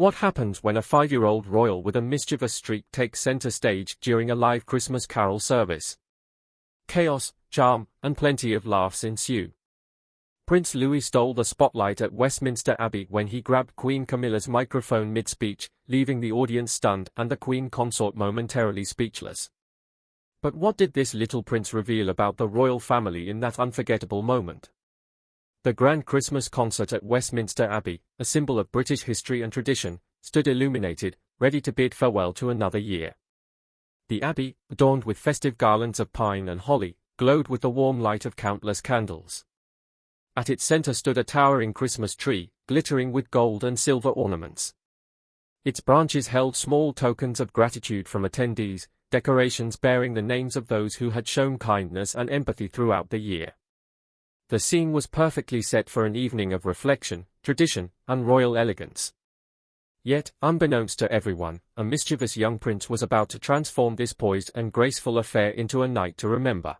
What happens when a 5-year-old royal with a mischievous streak takes center stage during a live Christmas carol service? Chaos, charm, and plenty of laughs ensue. Prince Louis stole the spotlight at Westminster Abbey when he grabbed Queen Camilla's microphone mid-speech, leaving the audience stunned and the Queen consort momentarily speechless. But what did this little prince reveal about the royal family in that unforgettable moment? The grand Christmas concert at Westminster Abbey, a symbol of British history and tradition, stood illuminated, ready to bid farewell to another year. The Abbey, adorned with festive garlands of pine and holly, glowed with the warm light of countless candles. At its center stood a towering Christmas tree, glittering with gold and silver ornaments. Its branches held small tokens of gratitude from attendees, decorations bearing the names of those who had shown kindness and empathy throughout the year. The scene was perfectly set for an evening of reflection, tradition, and royal elegance. Yet, unbeknownst to everyone, a mischievous young prince was about to transform this poised and graceful affair into a night to remember.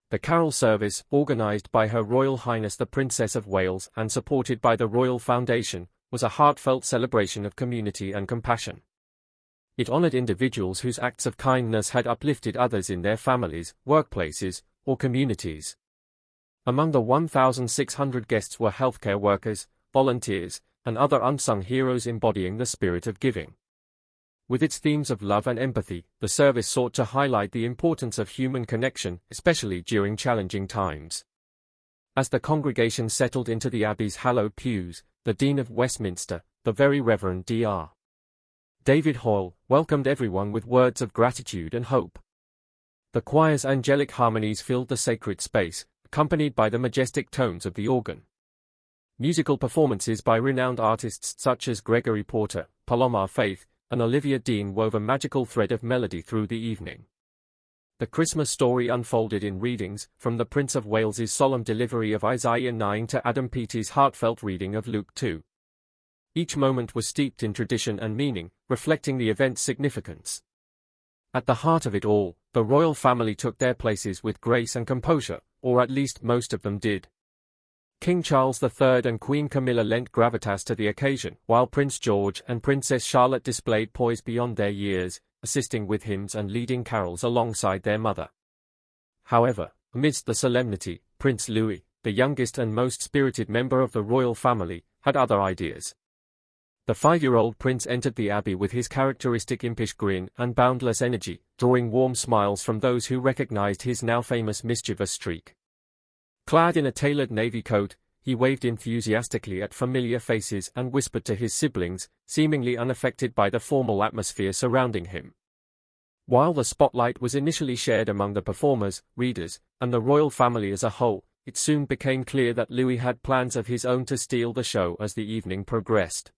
The carol service, organized by Her Royal Highness the Princess of Wales and supported by the Royal Foundation, was a heartfelt celebration of community and compassion. It honored individuals whose acts of kindness had uplifted others in their families, workplaces, or communities. Among the 1,600 guests were healthcare workers, volunteers, and other unsung heroes embodying the spirit of giving. With its themes of love and empathy, the service sought to highlight the importance of human connection, especially during challenging times. As the congregation settled into the Abbey's hallowed pews, the Dean of Westminster, the Very Reverend Dr. David Hoyle, welcomed everyone with words of gratitude and hope. The choir's angelic harmonies filled the sacred space, accompanied by the majestic tones of the organ. Musical performances by renowned artists such as Gregory Porter, Palomar Faith, and Olivia Dean wove a magical thread of melody through the evening. The Christmas story unfolded in readings, from the Prince of Wales's solemn delivery of Isaiah 9 to Adam Peaty's heartfelt reading of Luke 2. Each moment was steeped in tradition and meaning, reflecting the event's significance. At the heart of it all, the royal family took their places with grace and composure, or at least most of them did. King Charles III and Queen Camilla lent gravitas to the occasion, while Prince George and Princess Charlotte displayed poise beyond their years, assisting with hymns and leading carols alongside their mother. However, amidst the solemnity, Prince Louis, the youngest and most spirited member of the royal family, had other ideas. The 5-year-old prince entered the abbey with his characteristic impish grin and boundless energy, drawing warm smiles from those who recognized his now famous mischievous streak. Clad in a tailored navy coat, he waved enthusiastically at familiar faces and whispered to his siblings, seemingly unaffected by the formal atmosphere surrounding him. While the spotlight was initially shared among the performers, readers, and the royal family as a whole, it soon became clear that Louis had plans of his own to steal the show as the evening progressed.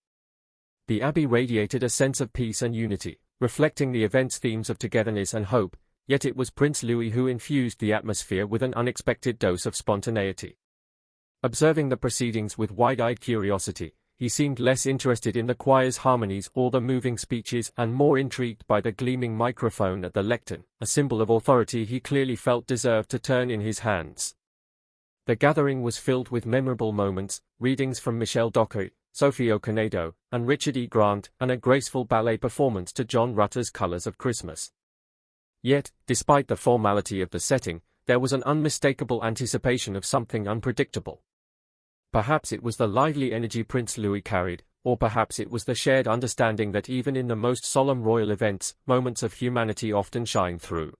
The abbey radiated a sense of peace and unity, reflecting the event's themes of togetherness and hope, yet it was Prince Louis who infused the atmosphere with an unexpected dose of spontaneity. Observing the proceedings with wide-eyed curiosity, he seemed less interested in the choir's harmonies or the moving speeches and more intrigued by the gleaming microphone at the lectern, a symbol of authority he clearly felt deserved to turn in his hands. The gathering was filled with memorable moments, readings from Michel Dockery, Sophie Okonedo, and Richard E. Grant, and a graceful ballet performance to John Rutter's Colors of Christmas. Yet, despite the formality of the setting, there was an unmistakable anticipation of something unpredictable. Perhaps it was the lively energy Prince Louis carried, or perhaps it was the shared understanding that even in the most solemn royal events, moments of humanity often shine through.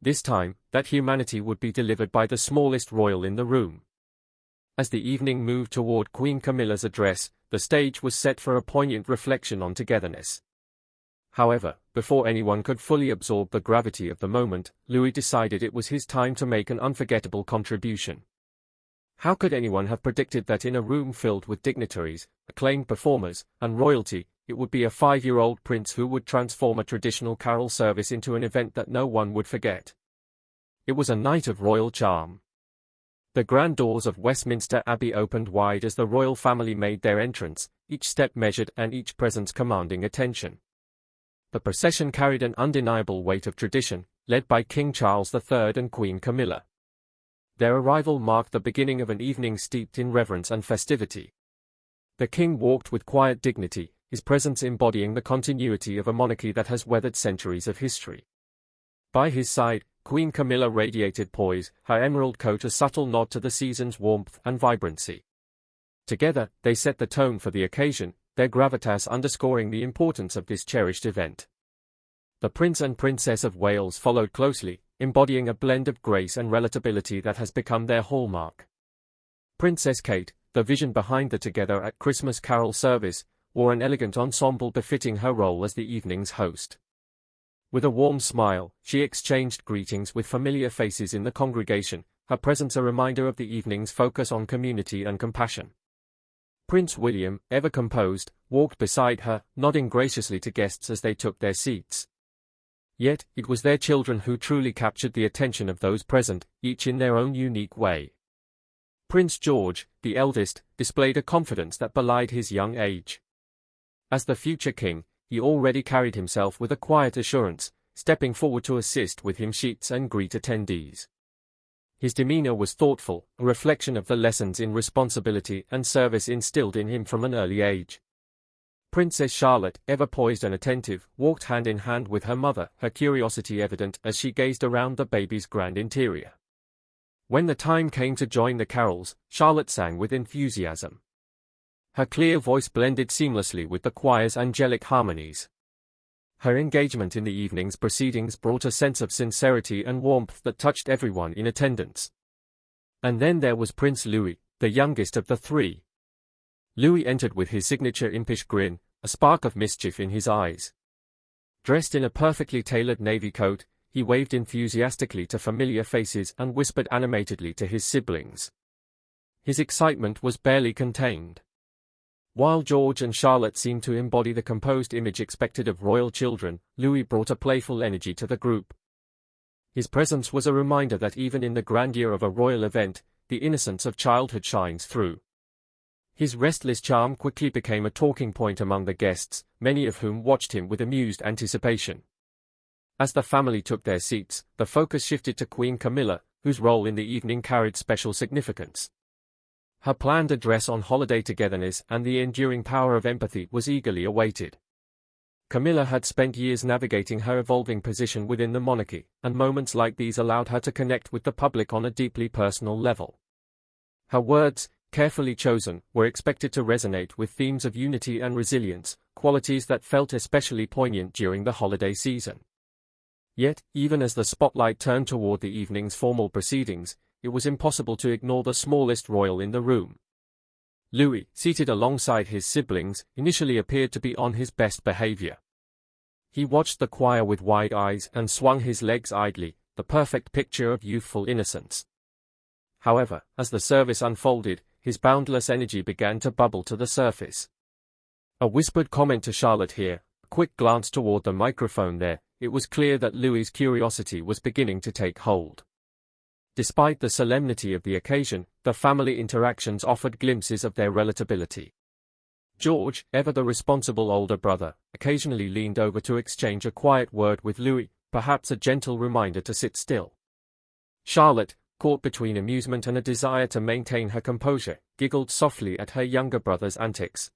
This time, that humanity would be delivered by the smallest royal in the room. As the evening moved toward Queen Camilla's address, the stage was set for a poignant reflection on togetherness. However, before anyone could fully absorb the gravity of the moment, Louis decided it was his time to make an unforgettable contribution. How could anyone have predicted that in a room filled with dignitaries, acclaimed performers, and royalty, it would be a 5-year-old prince who would transform a traditional carol service into an event that no one would forget? It was a night of royal charm. The grand doors of Westminster Abbey opened wide as the royal family made their entrance, each step measured and each presence commanding attention. The procession carried an undeniable weight of tradition, led by King Charles III and Queen Camilla. Their arrival marked the beginning of an evening steeped in reverence and festivity. The king walked with quiet dignity, his presence embodying the continuity of a monarchy that has weathered centuries of history. By his side, Queen Camilla radiated poise, her emerald coat a subtle nod to the season's warmth and vibrancy. Together, they set the tone for the occasion, their gravitas underscoring the importance of this cherished event. The Prince and Princess of Wales followed closely, embodying a blend of grace and relatability that has become their hallmark. Princess Kate, the vision behind the Together at Christmas Carol service, wore an elegant ensemble befitting her role as the evening's host. With a warm smile, she exchanged greetings with familiar faces in the congregation, her presence a reminder of the evening's focus on community and compassion. Prince William, ever composed, walked beside her, nodding graciously to guests as they took their seats. Yet, it was their children who truly captured the attention of those present, each in their own unique way. Prince George, the eldest, displayed a confidence that belied his young age. As the future king, he already carried himself with a quiet assurance, stepping forward to assist with hymn sheets and greet attendees. His demeanor was thoughtful, a reflection of the lessons in responsibility and service instilled in him from an early age. Princess Charlotte, ever poised and attentive, walked hand in hand with her mother, her curiosity evident as she gazed around the baby's grand interior. When the time came to join the carols, Charlotte sang with enthusiasm. Her clear voice blended seamlessly with the choir's angelic harmonies. Her engagement in the evening's proceedings brought a sense of sincerity and warmth that touched everyone in attendance. And then there was Prince Louis, the youngest of the three. Louis entered with his signature impish grin, a spark of mischief in his eyes. Dressed in a perfectly tailored navy coat, he waved enthusiastically to familiar faces and whispered animatedly to his siblings. His excitement was barely contained. While George and Charlotte seemed to embody the composed image expected of royal children, Louis brought a playful energy to the group. His presence was a reminder that even in the grandeur of a royal event, the innocence of childhood shines through. His restless charm quickly became a talking point among the guests, many of whom watched him with amused anticipation. As the family took their seats, the focus shifted to Queen Camilla, whose role in the evening carried special significance. Her planned address on holiday togetherness and the enduring power of empathy was eagerly awaited. Camilla had spent years navigating her evolving position within the monarchy, and moments like these allowed her to connect with the public on a deeply personal level. Her words, carefully chosen, were expected to resonate with themes of unity and resilience, qualities that felt especially poignant during the holiday season. Yet, even as the spotlight turned toward the evening's formal proceedings, it was impossible to ignore the smallest royal in the room. Louis, seated alongside his siblings, initially appeared to be on his best behavior. He watched the choir with wide eyes and swung his legs idly, the perfect picture of youthful innocence. However, as the service unfolded, his boundless energy began to bubble to the surface. A whispered comment to Charlotte here, a quick glance toward the microphone there, it was clear that Louis's curiosity was beginning to take hold. Despite the solemnity of the occasion, the family interactions offered glimpses of their relatability. George, ever the responsible older brother, occasionally leaned over to exchange a quiet word with Louis, perhaps a gentle reminder to sit still. Charlotte, caught between amusement and a desire to maintain her composure, giggled softly at her younger brother's antics.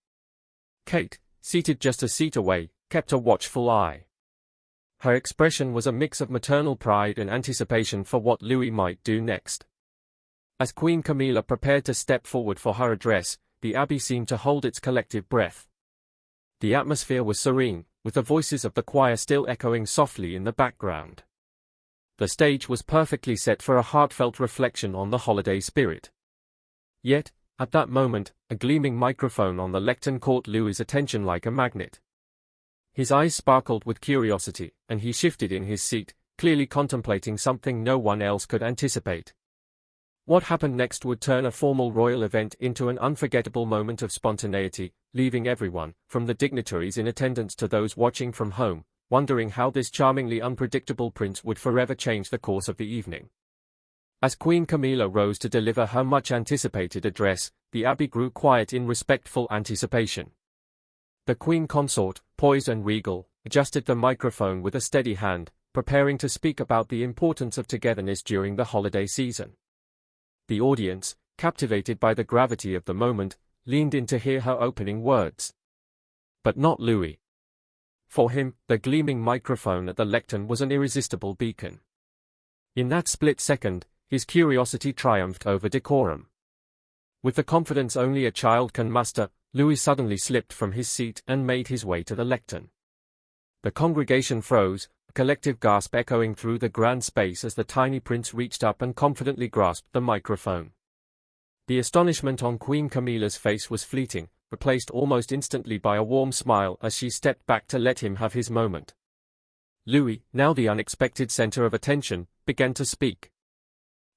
Kate, seated just a seat away, kept a watchful eye. Her expression was a mix of maternal pride and anticipation for what Louis might do next. As Queen Camilla prepared to step forward for her address, the abbey seemed to hold its collective breath. The atmosphere was serene, with the voices of the choir still echoing softly in the background. The stage was perfectly set for a heartfelt reflection on the holiday spirit. Yet, at that moment, a gleaming microphone on the lectern caught Louis's attention like a magnet. His eyes sparkled with curiosity, and he shifted in his seat, clearly contemplating something no one else could anticipate. What happened next would turn a formal royal event into an unforgettable moment of spontaneity, leaving everyone, from the dignitaries in attendance to those watching from home, wondering how this charmingly unpredictable prince would forever change the course of the evening. As Queen Camilla rose to deliver her much-anticipated address, the abbey grew quiet in respectful anticipation. The Queen Consort, poised and regal, adjusted the microphone with a steady hand, preparing to speak about the importance of togetherness during the holiday season. The audience, captivated by the gravity of the moment, leaned in to hear her opening words. But not Louis. For him, the gleaming microphone at the lectern was an irresistible beacon. In that split second, his curiosity triumphed over decorum. With the confidence only a child can muster, Louis suddenly slipped from his seat and made his way to the lectern. The congregation froze, a collective gasp echoing through the grand space as the tiny prince reached up and confidently grasped the microphone. The astonishment on Queen Camilla's face was fleeting, replaced almost instantly by a warm smile as she stepped back to let him have his moment. Louis, now the unexpected center of attention, began to speak.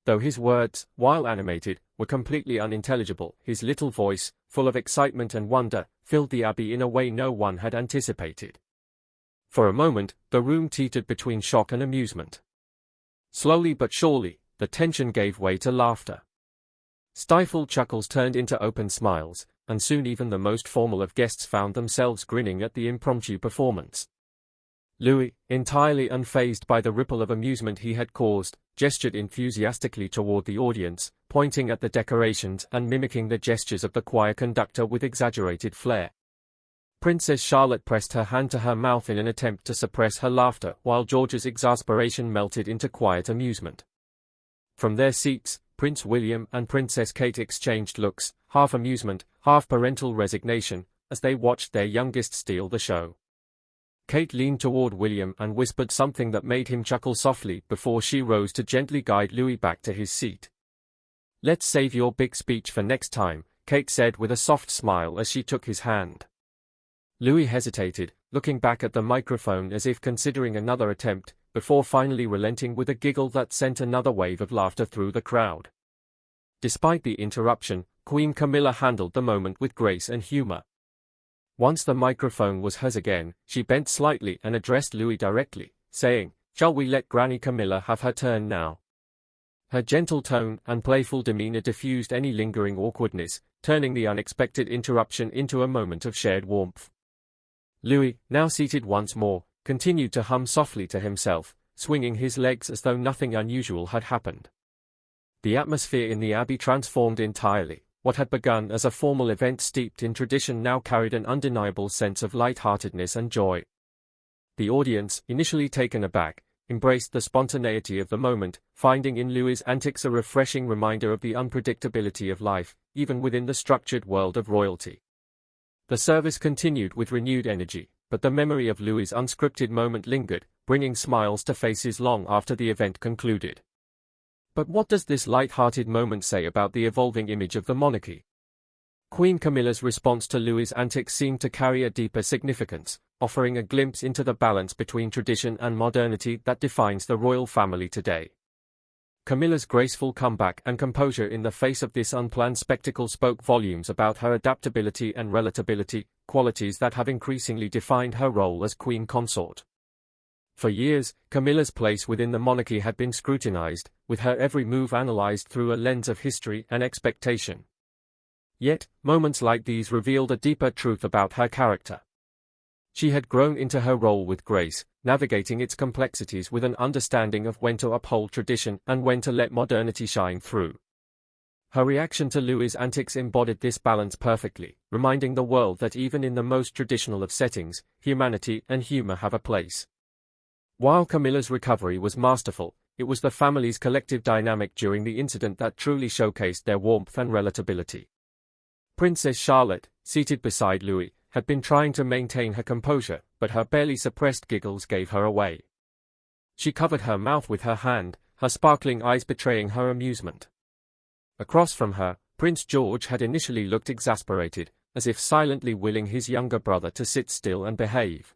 Though his words, while animated, were completely unintelligible, his little voice, full of excitement and wonder, filled the abbey in a way no one had anticipated. For a moment, the room teetered between shock and amusement. Slowly but surely, the tension gave way to laughter. Stifled chuckles turned into open smiles, and soon even the most formal of guests found themselves grinning at the impromptu performance. Louis, entirely unfazed by the ripple of amusement he had caused, gestured enthusiastically toward the audience, pointing at the decorations and mimicking the gestures of the choir conductor with exaggerated flair. Princess Charlotte pressed her hand to her mouth in an attempt to suppress her laughter, while George's exasperation melted into quiet amusement. From their seats, Prince William and Princess Kate exchanged looks, half amusement, half parental resignation, as they watched their youngest steal the show. Kate leaned toward William and whispered something that made him chuckle softly before she rose to gently guide Louis back to his seat. "Let's save your big speech for next time," Kate said with a soft smile as she took his hand. Louis hesitated, looking back at the microphone as if considering another attempt, before finally relenting with a giggle that sent another wave of laughter through the crowd. Despite the interruption, Queen Camilla handled the moment with grace and humor. Once the microphone was hers again, she bent slightly and addressed Louis directly, saying, "Shall we let Granny Camilla have her turn now?" Her gentle tone and playful demeanor diffused any lingering awkwardness, turning the unexpected interruption into a moment of shared warmth. Louis, now seated once more, continued to hum softly to himself, swinging his legs as though nothing unusual had happened. The atmosphere in the abbey transformed entirely. What had begun as a formal event steeped in tradition now carried an undeniable sense of light-heartedness and joy. The audience, initially taken aback, embraced the spontaneity of the moment, finding in Louis's antics a refreshing reminder of the unpredictability of life, even within the structured world of royalty. The service continued with renewed energy, but the memory of Louis's unscripted moment lingered, bringing smiles to faces long after the event concluded. But what does this light-hearted moment say about the evolving image of the monarchy? Queen Camilla's response to Louis's antics seemed to carry a deeper significance, offering a glimpse into the balance between tradition and modernity that defines the royal family today. Camilla's graceful comeback and composure in the face of this unplanned spectacle spoke volumes about her adaptability and relatability, qualities that have increasingly defined her role as queen consort. For years, Camilla's place within the monarchy had been scrutinized, with her every move analyzed through a lens of history and expectation. Yet, moments like these revealed a deeper truth about her character. She had grown into her role with grace, navigating its complexities with an understanding of when to uphold tradition and when to let modernity shine through. Her reaction to Louis's antics embodied this balance perfectly, reminding the world that even in the most traditional of settings, humanity and humor have a place. While Camilla's recovery was masterful, it was the family's collective dynamic during the incident that truly showcased their warmth and relatability. Princess Charlotte, seated beside Louis, had been trying to maintain her composure, but her barely suppressed giggles gave her away. She covered her mouth with her hand, her sparkling eyes betraying her amusement. Across from her, Prince George had initially looked exasperated, as if silently willing his younger brother to sit still and behave.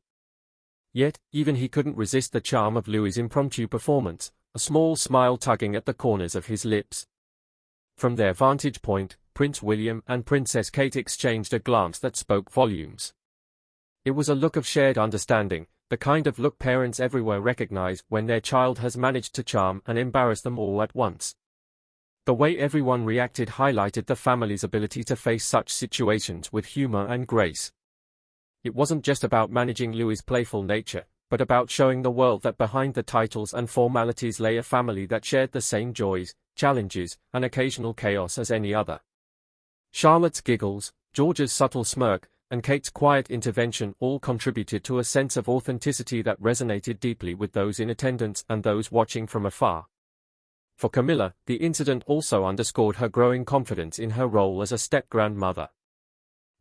Yet, even he couldn't resist the charm of Louis's impromptu performance, a small smile tugging at the corners of his lips. From their vantage point, Prince William and Princess Kate exchanged a glance that spoke volumes. It was a look of shared understanding, the kind of look parents everywhere recognize when their child has managed to charm and embarrass them all at once. The way everyone reacted highlighted the family's ability to face such situations with humor and grace. It wasn't just about managing Louis's playful nature, but about showing the world that behind the titles and formalities lay a family that shared the same joys, challenges, and occasional chaos as any other. Charlotte's giggles, George's subtle smirk, and Kate's quiet intervention all contributed to a sense of authenticity that resonated deeply with those in attendance and those watching from afar. For Camilla, the incident also underscored her growing confidence in her role as a step-grandmother.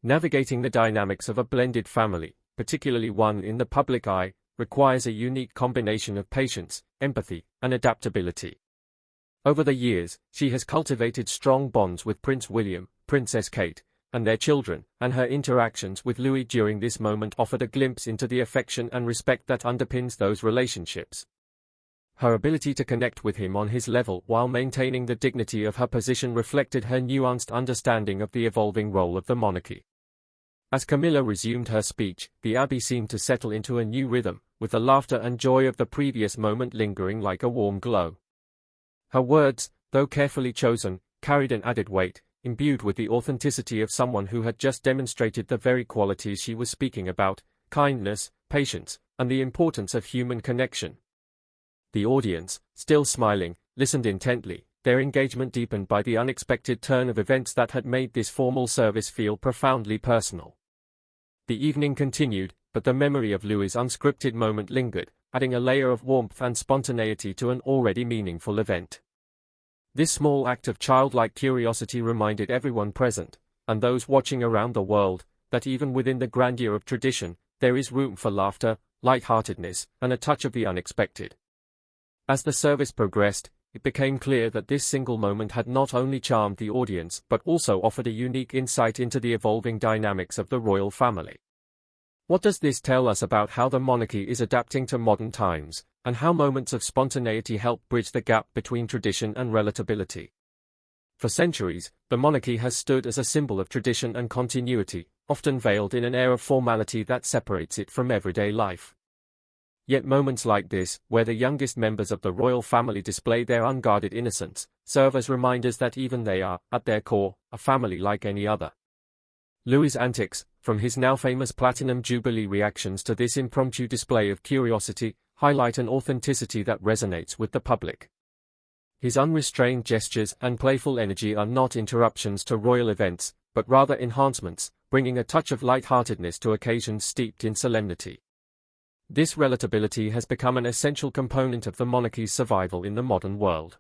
Navigating the dynamics of a blended family, particularly one in the public eye, requires a unique combination of patience, empathy, and adaptability. Over the years, she has cultivated strong bonds with Prince William, Princess Kate, and their children, and her interactions with Louis during this moment offered a glimpse into the affection and respect that underpins those relationships. Her ability to connect with him on his level while maintaining the dignity of her position reflected her nuanced understanding of the evolving role of the monarchy. As Camilla resumed her speech, the abbey seemed to settle into a new rhythm, with the laughter and joy of the previous moment lingering like a warm glow. Her words, though carefully chosen, carried an added weight, imbued with the authenticity of someone who had just demonstrated the very qualities she was speaking about: kindness, patience, and the importance of human connection. The audience, still smiling, listened intently, their engagement deepened by the unexpected turn of events that had made this formal service feel profoundly personal. The evening continued, but the memory of Louis's unscripted moment lingered, adding a layer of warmth and spontaneity to an already meaningful event. This small act of childlike curiosity reminded everyone present, and those watching around the world, that even within the grandeur of tradition, there is room for laughter, lightheartedness, and a touch of the unexpected. As the service progressed, it became clear that this single moment had not only charmed the audience but also offered a unique insight into the evolving dynamics of the royal family. What does this tell us about how the monarchy is adapting to modern times, and how moments of spontaneity help bridge the gap between tradition and relatability? For centuries, the monarchy has stood as a symbol of tradition and continuity, often veiled in an air of formality that separates it from everyday life. Yet moments like this, where the youngest members of the royal family display their unguarded innocence, serve as reminders that even they are, at their core, a family like any other. Louis's antics, from his now famous Platinum Jubilee reactions to this impromptu display of curiosity, highlight an authenticity that resonates with the public. His unrestrained gestures and playful energy are not interruptions to royal events, but rather enhancements, bringing a touch of lightheartedness to occasions steeped in solemnity. This relatability has become an essential component of the monarchy's survival in the modern world.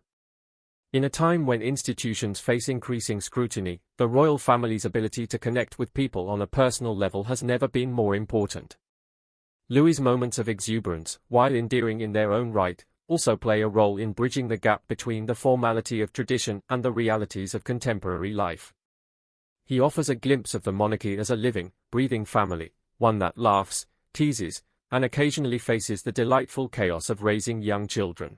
In a time when institutions face increasing scrutiny, the royal family's ability to connect with people on a personal level has never been more important. Louis's moments of exuberance, while endearing in their own right, also play a role in bridging the gap between the formality of tradition and the realities of contemporary life. He offers a glimpse of the monarchy as a living, breathing family, one that laughs, teases, and occasionally faces the delightful chaos of raising young children.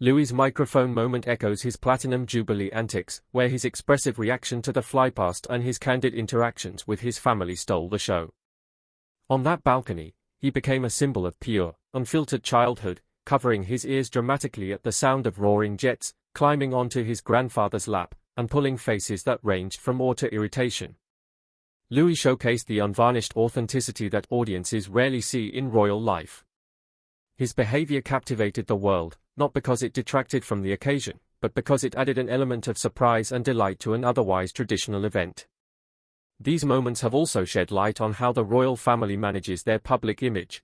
Louis's microphone moment echoes his Platinum Jubilee antics, where his expressive reaction to the flypast and his candid interactions with his family stole the show. On that balcony, he became a symbol of pure, unfiltered childhood, covering his ears dramatically at the sound of roaring jets, climbing onto his grandfather's lap, and pulling faces that ranged from awe to irritation. Louis showcased the unvarnished authenticity that audiences rarely see in royal life. His behavior captivated the world, not because it detracted from the occasion, but because it added an element of surprise and delight to an otherwise traditional event. These moments have also shed light on how the royal family manages their public image.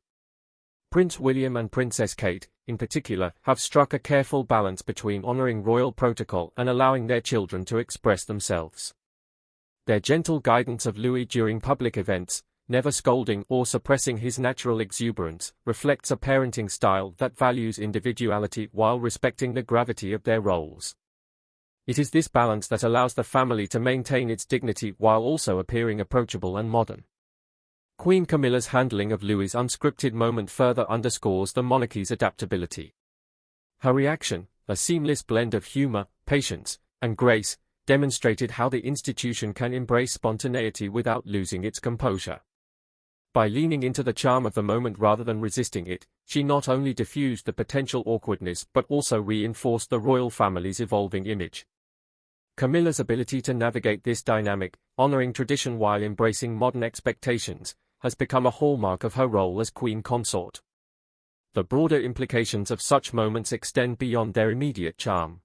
Prince William and Princess Kate, in particular, have struck a careful balance between honoring royal protocol and allowing their children to express themselves. Their gentle guidance of Louis during public events, never scolding or suppressing his natural exuberance, reflects a parenting style that values individuality while respecting the gravity of their roles. It is this balance that allows the family to maintain its dignity while also appearing approachable and modern. Queen Camilla's handling of Louis's unscripted moment further underscores the monarchy's adaptability. Her reaction, a seamless blend of humor, patience, and grace, demonstrated how the institution can embrace spontaneity without losing its composure. By leaning into the charm of the moment rather than resisting it, she not only diffused the potential awkwardness but also reinforced the royal family's evolving image. Camilla's ability to navigate this dynamic, honoring tradition while embracing modern expectations, has become a hallmark of her role as queen consort. The broader implications of such moments extend beyond their immediate charm.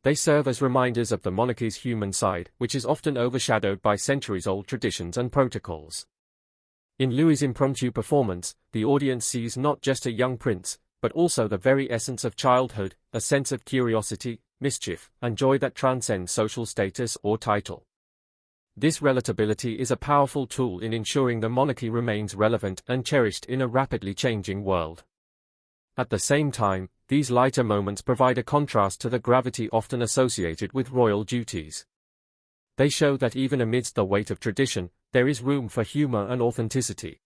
They serve as reminders of the monarchy's human side, which is often overshadowed by centuries-old traditions and protocols. In Louis's impromptu performance, the audience sees not just a young prince, but also the very essence of childhood, a sense of curiosity, mischief, and joy that transcends social status or title. This relatability is a powerful tool in ensuring the monarchy remains relevant and cherished in a rapidly changing world. At the same time, these lighter moments provide a contrast to the gravity often associated with royal duties. They show that even amidst the weight of tradition, there is room for humor and authenticity.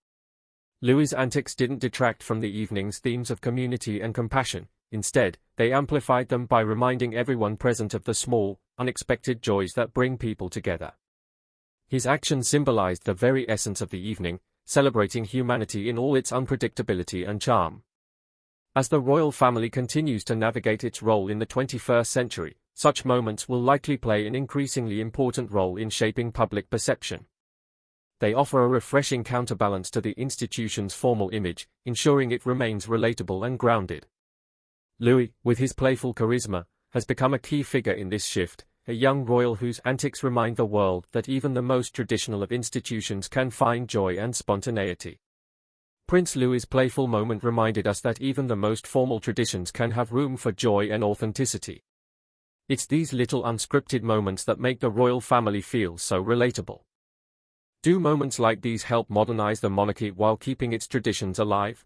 Louis's antics didn't detract from the evening's themes of community and compassion. Instead, they amplified them by reminding everyone present of the small, unexpected joys that bring people together. His actions symbolized the very essence of the evening, celebrating humanity in all its unpredictability and charm. As the royal family continues to navigate its role in the 21st century, such moments will likely play an increasingly important role in shaping public perception. They offer a refreshing counterbalance to the institution's formal image, ensuring it remains relatable and grounded. Louis, with his playful charisma, has become a key figure in this shift, a young royal whose antics remind the world that even the most traditional of institutions can find joy and spontaneity. Prince Louis's playful moment reminded us that even the most formal traditions can have room for joy and authenticity. It's these little unscripted moments that make the royal family feel so relatable. Do moments like these help modernize the monarchy while keeping its traditions alive?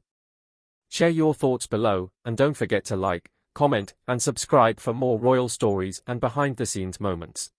Share your thoughts below, and don't forget to like, comment, and subscribe for more royal stories and behind-the-scenes moments.